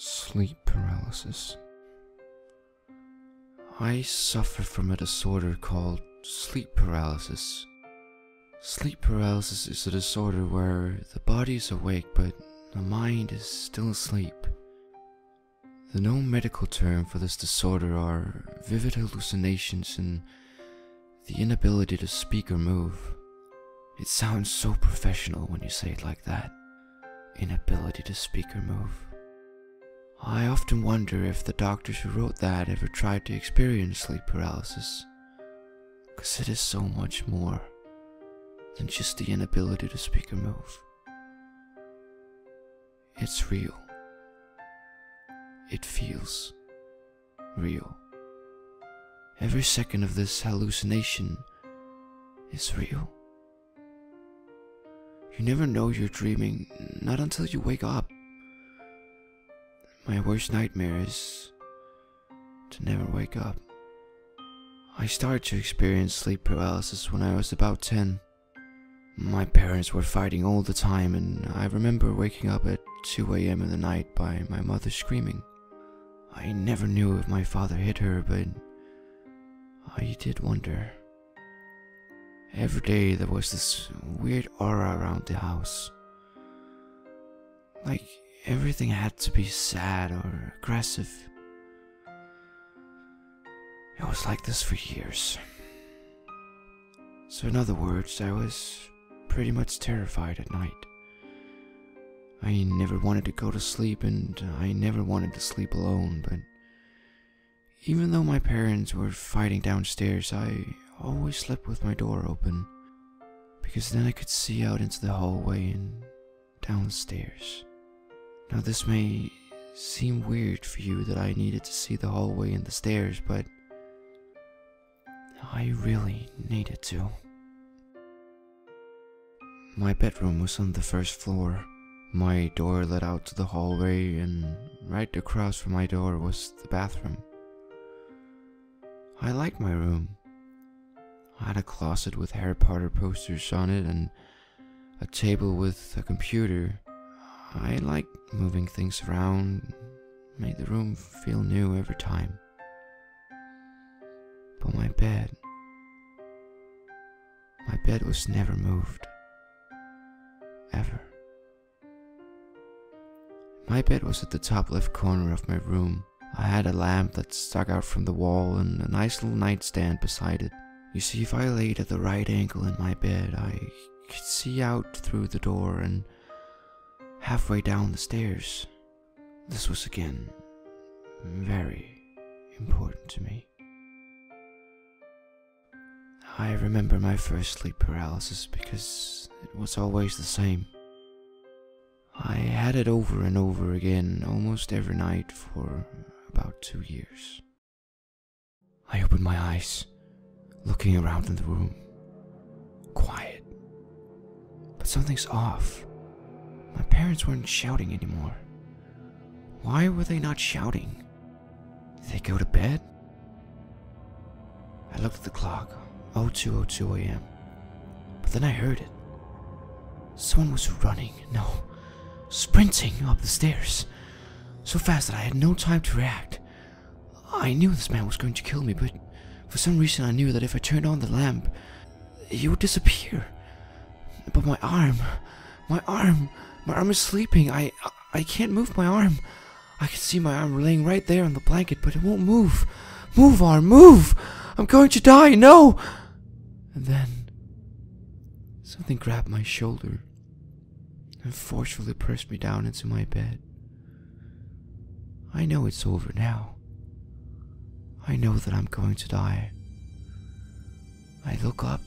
Sleep paralysis. I suffer from a disorder called sleep paralysis. Sleep paralysis is a disorder where the body is awake but the mind is still asleep. The known medical term for this disorder are vivid hallucinations and the inability to speak or move. It sounds so professional when you say it like that. Inability to speak or move. I often wonder if the doctors who wrote that ever tried to experience sleep paralysis. 'Cause it is so much more than just the inability to speak or move. It's real. It feels real. Every second of this hallucination is real. You never know you're dreaming, not until you wake up. My worst nightmare is to never wake up. I started to experience sleep paralysis when I was about 10. My parents were fighting all the time, and I remember waking up at 2 a.m. in the night by my mother screaming. I never knew if my father hit her, but I did wonder. Every day there was this weird aura around the house. Like everything had to be sad or aggressive. It was like this for years. So in other words, I was pretty much terrified at night. I never wanted to go to sleep and I never wanted to sleep alone, but even though my parents were fighting downstairs, I always slept with my door open, because then I could see out into the hallway and down the stairs. Now this may seem weird for you that I needed to see the hallway and the stairs, but I really needed to. My bedroom was on the first floor. My door led out to the hallway, and right across from my door was the bathroom. I liked my room. I had a closet with Harry Potter posters on it and a table with a computer. I liked moving things around, made the room feel new every time. But my bed was never moved. Ever. My bed was at the top left corner of my room. I had a lamp that stuck out from the wall and a nice little nightstand beside it. You see, if I laid at the right angle in my bed, I could see out through the door and halfway down the stairs. This was again very important to me. I remember my first sleep paralysis because it was always the same. I had it over and over again almost every night for about 2 years. I opened my eyes, looking around in the room. Quiet. But something's off. My parents weren't shouting anymore. Why were they not shouting? Did they go to bed? I looked at the clock. 02:02 a.m. But then I heard it. Someone was running, no, sprinting up the stairs. So fast that I had no time to react. I knew this man was going to kill me, but for some reason I knew that if I turned on the lamp, he would disappear. But my arm is sleeping. I can't move my arm. I can see my arm laying right there on the blanket, but it won't move. Move, arm, move! I'm going to die, no! And then something grabbed my shoulder and forcefully pressed me down into my bed. I know it's over now. I know that I'm going to die. I look up.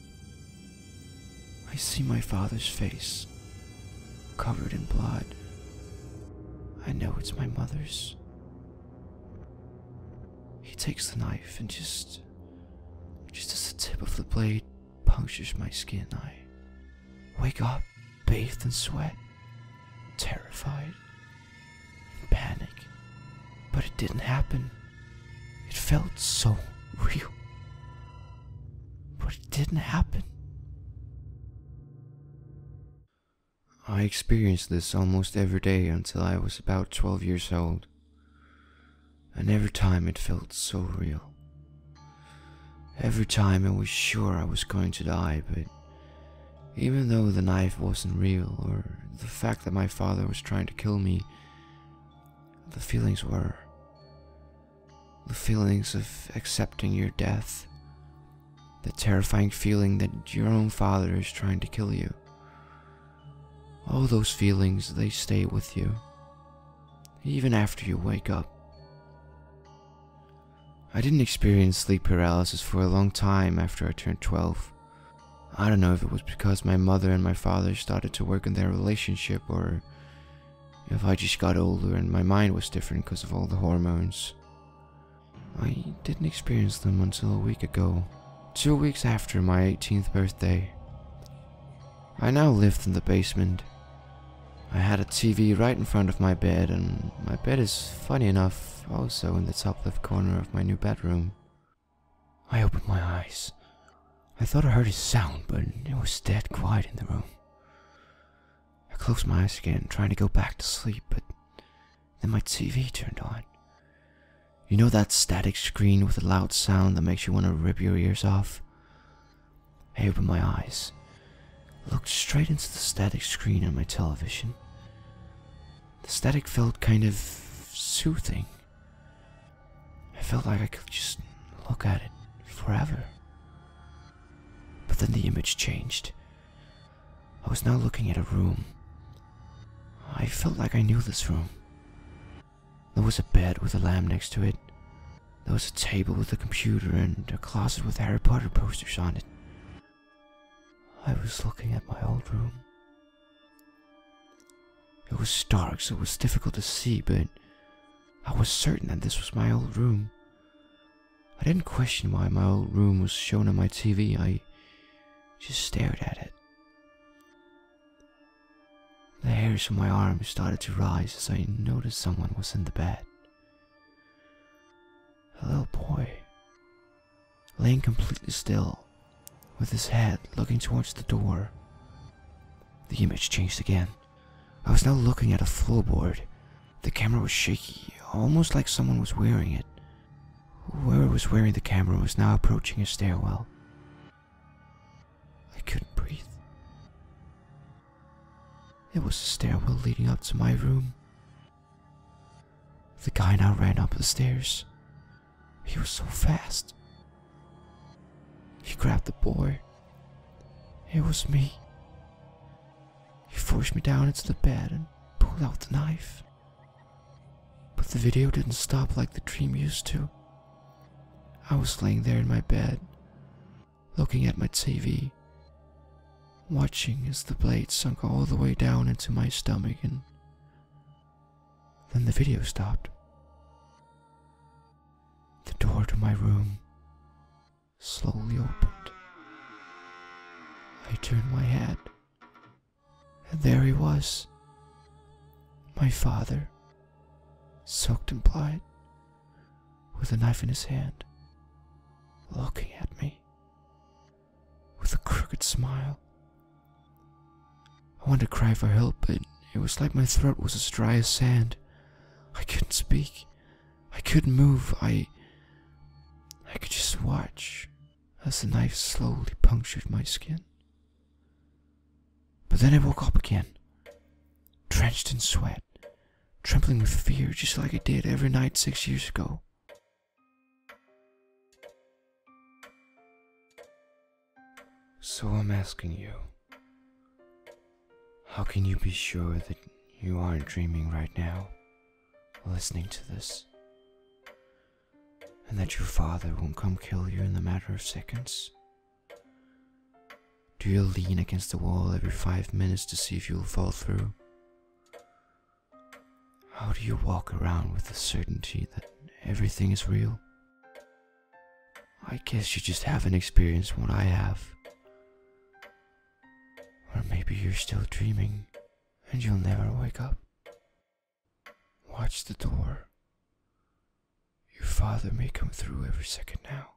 I see my father's face, covered in blood. I know it's my mother's. He takes the knife and just as the tip of the blade punctures my skin, I wake up, bathed in sweat, terrified, in panic. But it didn't happen. It felt so real. But it didn't happen. I experienced this almost every day until I was about 12 years old. and every time it felt so real. Every time I was sure I was going to die, but even though the knife wasn't real, or the fact that my father was trying to kill me, the feelings were. The feelings of accepting your death. The terrifying feeling that your own father is trying to kill you. All those feelings, they stay with you, even after you wake up. I didn't experience sleep paralysis for a long time after I turned 12. I don't know if it was because my mother and my father started to work on their relationship, or if I just got older and my mind was different because of all the hormones. I didn't experience them until a week ago, 2 weeks after my 18th birthday. I now lived in the basement. I had a TV right in front of my bed, and my bed is, funny enough, also in the top left corner of my new bedroom. I opened my eyes. I thought I heard a sound, but it was dead quiet in the room. I closed my eyes again, trying to go back to sleep, but then my TV turned on. You know that static screen with a loud sound that makes you want to rip your ears off? I opened my eyes, looked straight into the static screen on my television. The static felt kind of soothing. I felt like I could just look at it forever. But then the image changed. I was now looking at a room. I felt like I knew this room. There was a bed with a lamp next to it. There was a table with a computer and a closet with Harry Potter posters on it. I was looking at my old room. It was dark, so it was difficult to see, but I was certain that this was my old room. I didn't question why my old room was shown on my TV. I just stared at it. The hairs on my arms started to rise as I noticed someone was in the bed. A little boy, laying completely still, with his head looking towards the door. The image changed again. I was now looking at a floorboard. The camera was shaky, almost like someone was wearing it. Whoever was wearing the camera was now approaching a stairwell. I couldn't breathe. It was a stairwell leading up to my room. The guy now ran up the stairs. He was so fast. He grabbed the boy. It was me. He forced me down into the bed and pulled out the knife. But the video didn't stop like the dream used to. I was laying there in my bed, looking at my TV, watching as the blade sunk all the way down into my stomach, and then the video stopped. The door to my room slowly opened. I turned my head, and there he was, my father, soaked in blood, with a knife in his hand, looking at me with a crooked smile. I wanted to cry for help, but it was like my throat was as dry as sand. I couldn't speak. I couldn't move. I could just watch as the knife slowly punctured my skin. But then I woke up again, drenched in sweat, trembling with fear just like I did every night 6 years ago. So I'm asking you, how can you be sure that you aren't dreaming right now, listening to this? And that your father won't come kill you in the matter of seconds? Do you lean against the wall every 5 minutes to see if you'll fall through? How do you walk around with the certainty that everything is real? I guess you just haven't experienced what I have. Or maybe you're still dreaming and you'll never wake up. Watch the door. Your father may come through every second now.